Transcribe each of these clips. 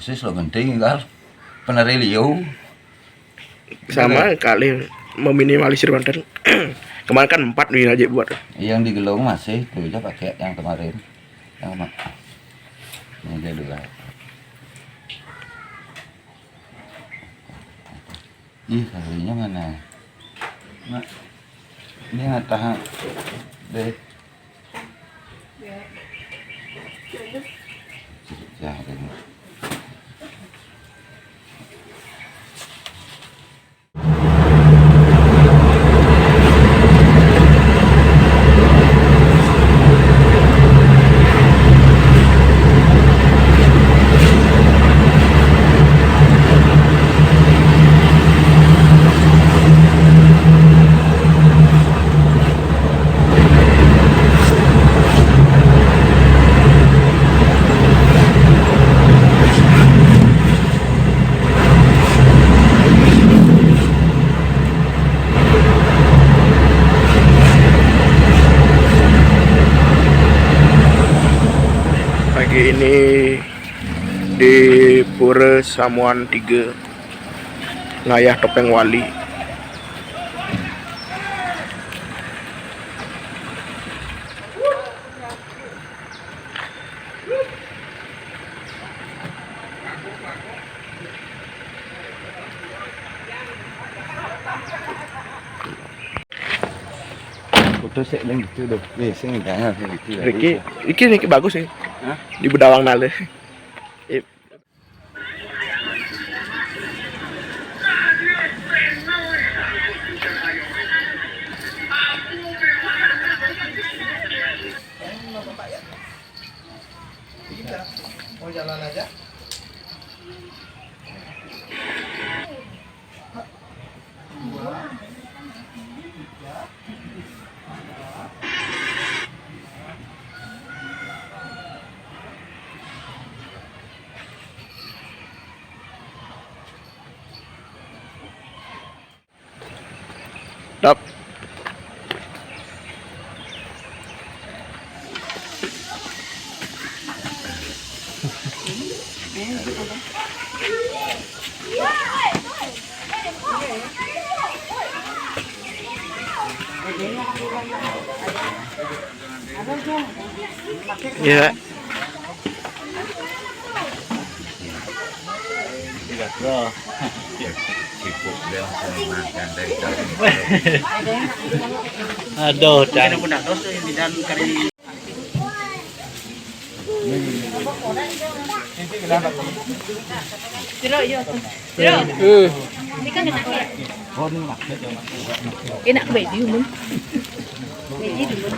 Persis lo genting kan. Penerilio. Sama kali meminimalisir banten. Kemarin kan 4 nih aja buat. Yang di Gelung masih tuh aja pakai yang kemarin. Yang mak. Ini dia dulu. Ih, kalinya mana? Nah, ini nggak tahan deh. Ya, ini. Pagi ini di Pura Samuan 3 Ngayah Topeng Wali. Foto sih yang gitu deh. Sing enggak gitu. Riki bagus sih. Hah? Di Bedawang Nale. Mau jalan aja? Dap. Ya. Aduh, dan Ini kan enak ya? Enak baju mun. Baju dulu.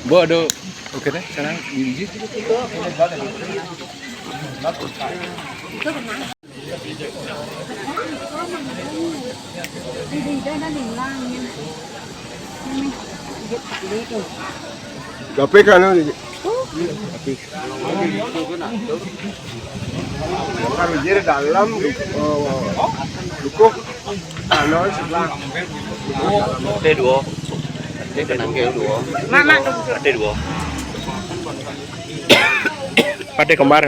Bu, aduh. Oke deh, sekarang biji. Gape kan ini. Kan biji dalam duku. Ano sebelah. T2. T2. Mama T2. Pade kembar.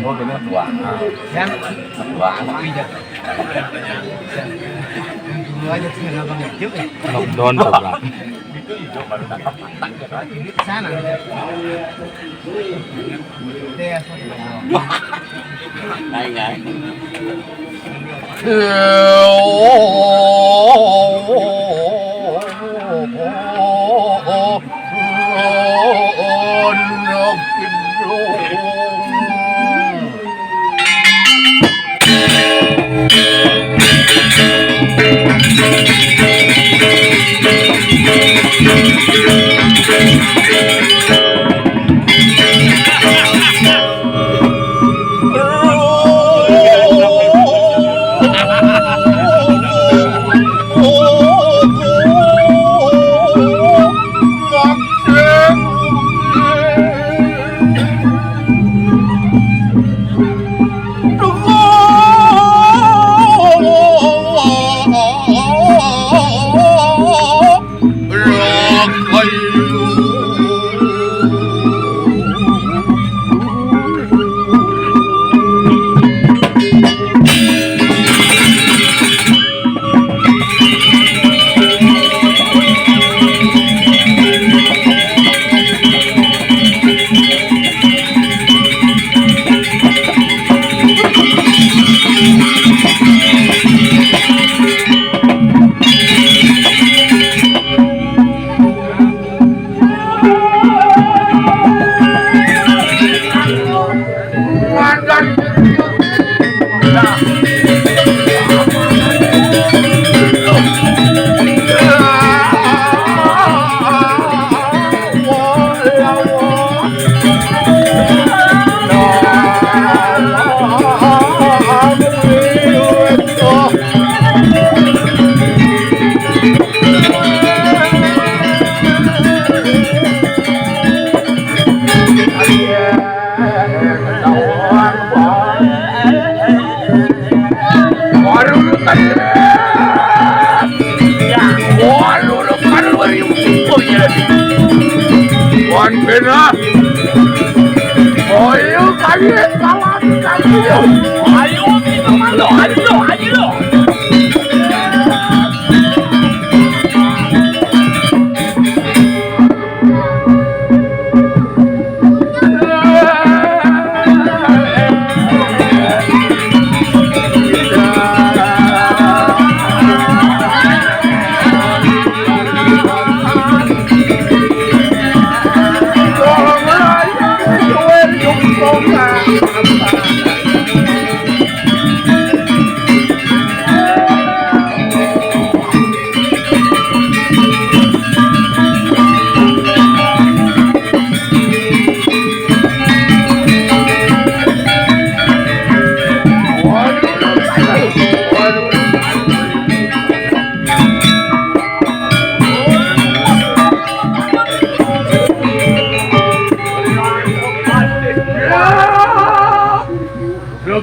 Oh, cái tua. Xem. Tua nó uy được. Không đón được lắm. Đây ngay.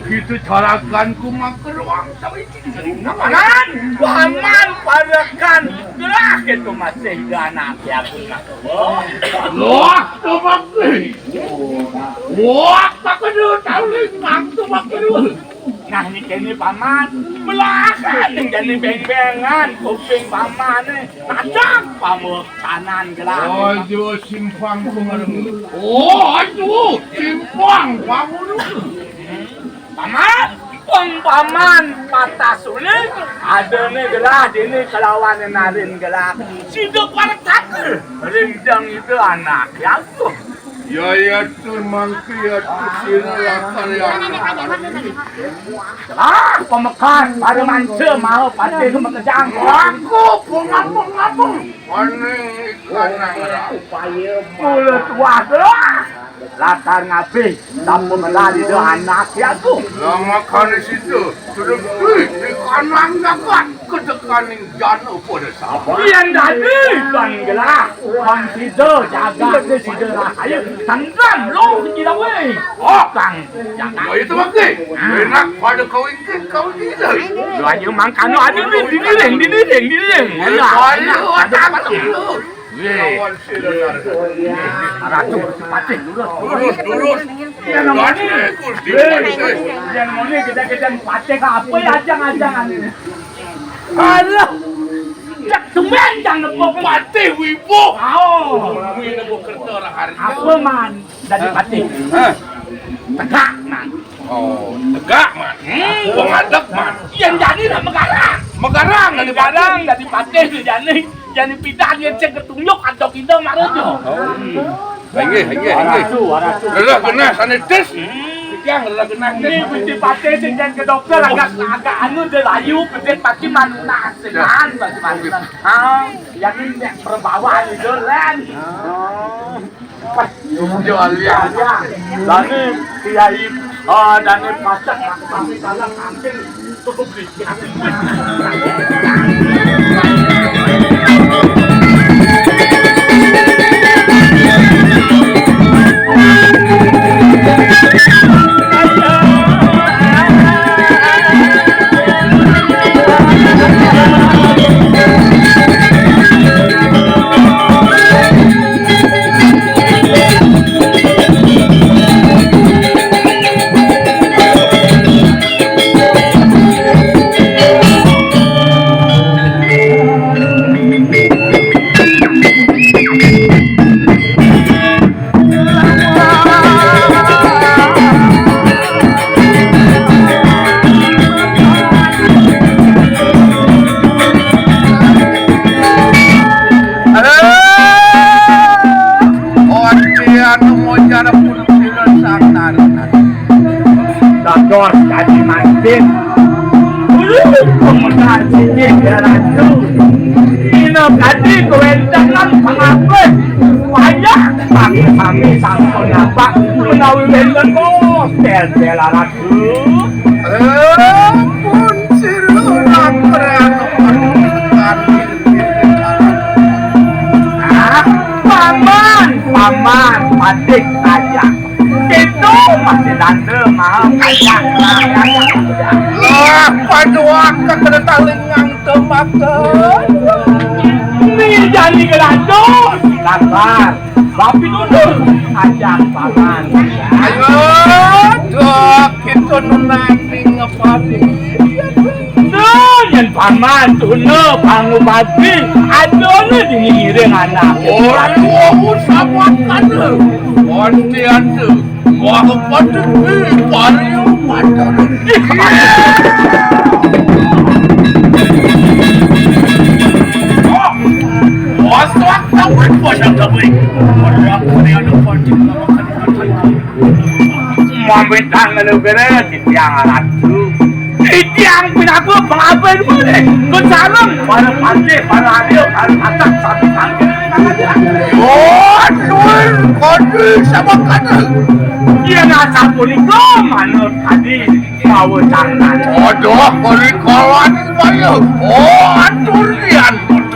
Begitu carakanku makan ruang sampai sini. Namanan, paman padakan. Gerak itu masih ganak ya guna. Loak tu makan. Loak tak kena tahu mak tu makan. Nah ni kini paman belakang jadi beng-bengan kuping paman ni tajam pamuk kanan gerak. Oh jo simpang pengaruh. Oh jo simpang pamuk. Paman, paman patah sulit. Ada ni gelah, ini kelawan narin gelah. Sido partak, rendang itu anak ya tu. Ya tu mangki ya tu silakan ya. Ah, pemakan pada manca mau pada ke makejang. Aku pengapung. Mana ikan nang upaya mulut tua tu. Latar ngapi, tamu melali tu anak ya tu. Lama kan di situ, sudah di kanan dapat kedekanin janu pada siapa. Yang tadi kan gelah, kan situ jaga ke situ lah. Ayo, tangkap lo kita weh. Oh, tang, jaga. Oh itu makai, enak pada kau ingin kau tidak. Lu aja makan, ada ni, di. Ayo, ada apa tu? Ratu patih lurus. Yang mana kita patih ke apa ya ajang-ajangan ini. Alah. Cak tumben jangan mau patih wibu. Apa man dari patih? Tegak man. Oh, tegak man. Pengadek man. Yang jadi lah megarang dari patih jadi pindah dia cek ketunjuk atau kita marujo. Hingga. Lelah kena sanitis. Yang lelah kena Ini binti patih sing jangan ke dokter agak anu dia layu binti patih manunas segan patih manunas. Yang ini perbawaan itu len. Jual ya. Dani kiai dani masak kami salah kantin cukup dikit. Dador jadi mantin. Pemegang sini beratu. Ino tadi kewenangan pengakuan. Wajah kami sangkut nampak menawi benten bos bela ratu. pun sirulang Paman, patik aja. Itu masih tante mau kayak paduak ketertalingan temakan. ini jadi gelandos sabar tapi dulu ajak paman Ayo, dok, itu nunanti ngepati. yang paman tunu pangubati adone diiring anak Orang sama kan lu. Wanti ada. Wah, pada pariu pada. waswak tawin pada gawe orang ini ada pasti mau bintang lu beres tiang ratu tiang pinaku pengapain boleh kesalam para pantai para adil para atak satu tangga Oh, nuan kode sama kade. dia nasa puliko manut tadi mau jangan Aduh, beri kawan bayu. Oh, durian bodoh.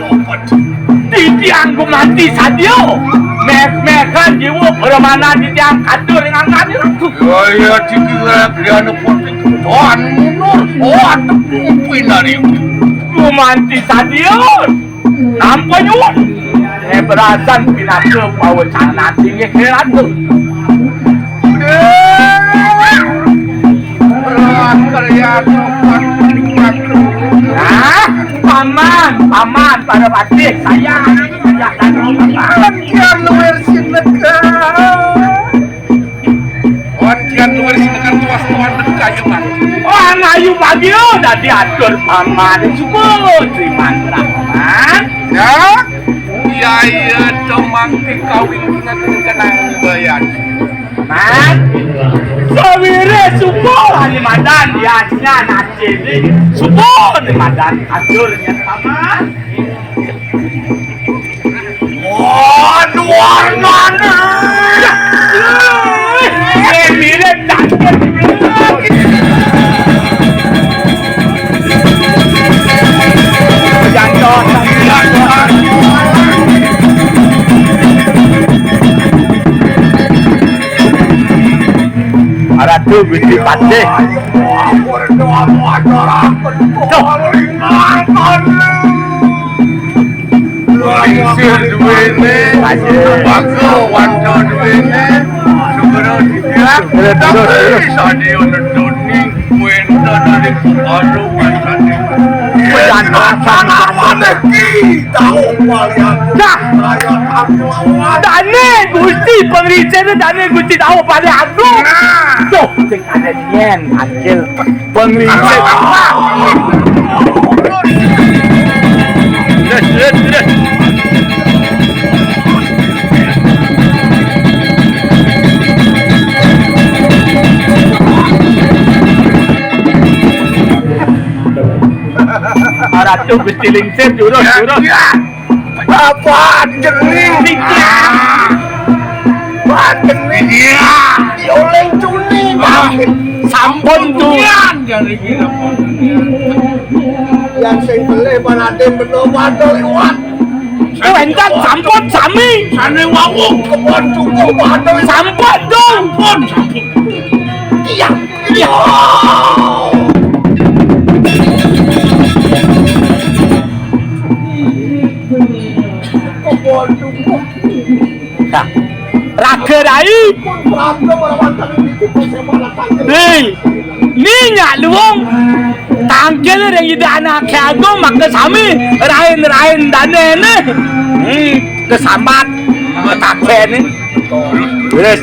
tiang ku mati sadio mekan jiwa permana di tiang kadur dengan kami Ya, dikira dia nepoti tuan munur. Oh, ada pupin dari ku mati sadio nampaknya berasan pinaku mau jangan tinggi keran tu berat kerja tempat paman pada batik saya dan Wantian luar sinekan. Wantian luar sinekan tuas-tuas dekat ya, Pak. orang ayu pagi udah diatur paman syukur terima paman Ya, iya cemang dikawin dengan kenang bayan. man sawire syukur ani madan diasnya nanti ini syukur ni madan aturnya paman Luar mana? mirip takut ada tuh binti patih Berdoa acara berdoa ringan. Pingsir duwene, Bangga wanda duwene, Sugero didiak, tapi sadio nedoni wenda dari anu wasane. Dane Gusti pengricen dane Gusti tahu pada aku. Tuh, sing ada nyen akil pengricen apa? Ratu Gusti Lingser jurus. Apa jening? Jening ya. Oleh cuni. Sampun tuan jadi gila. Yang sing beli panate menapa lewat. Entar sampun sami. Sane wau kebon cukup padha sampun dong. Sampun. Iya. Ragerai Ninya luong tangkel yang ida anak kago maka sami rain dane kesambat takhen beres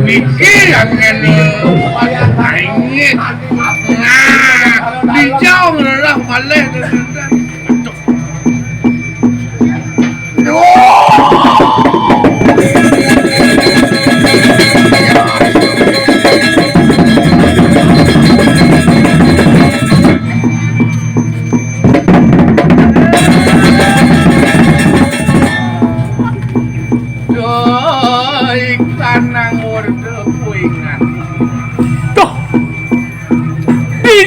Mikir yang ini ini dijauh lah malih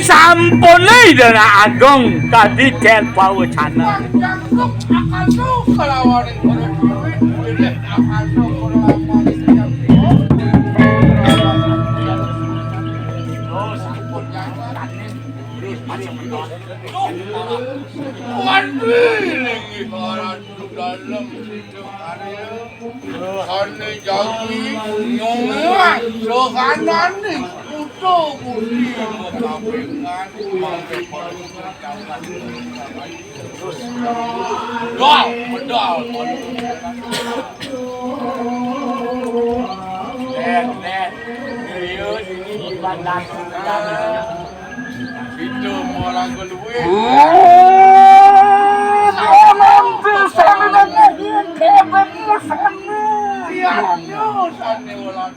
sampune dana agong tadi kel pawacana Ane jagi nyomong sohanan ni kuto budi mengkawinkan Dol, bedol. Net, serius ini bandar. Itu orang keluar. Nanti sana lagi kebun sana. Ya, sana orang.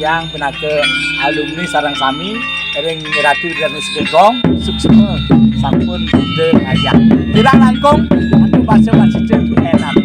yang penake alumni sarang sami ring Ratu dan Segegong sukses sampun de ayah kira langkung anu bahasa masih enak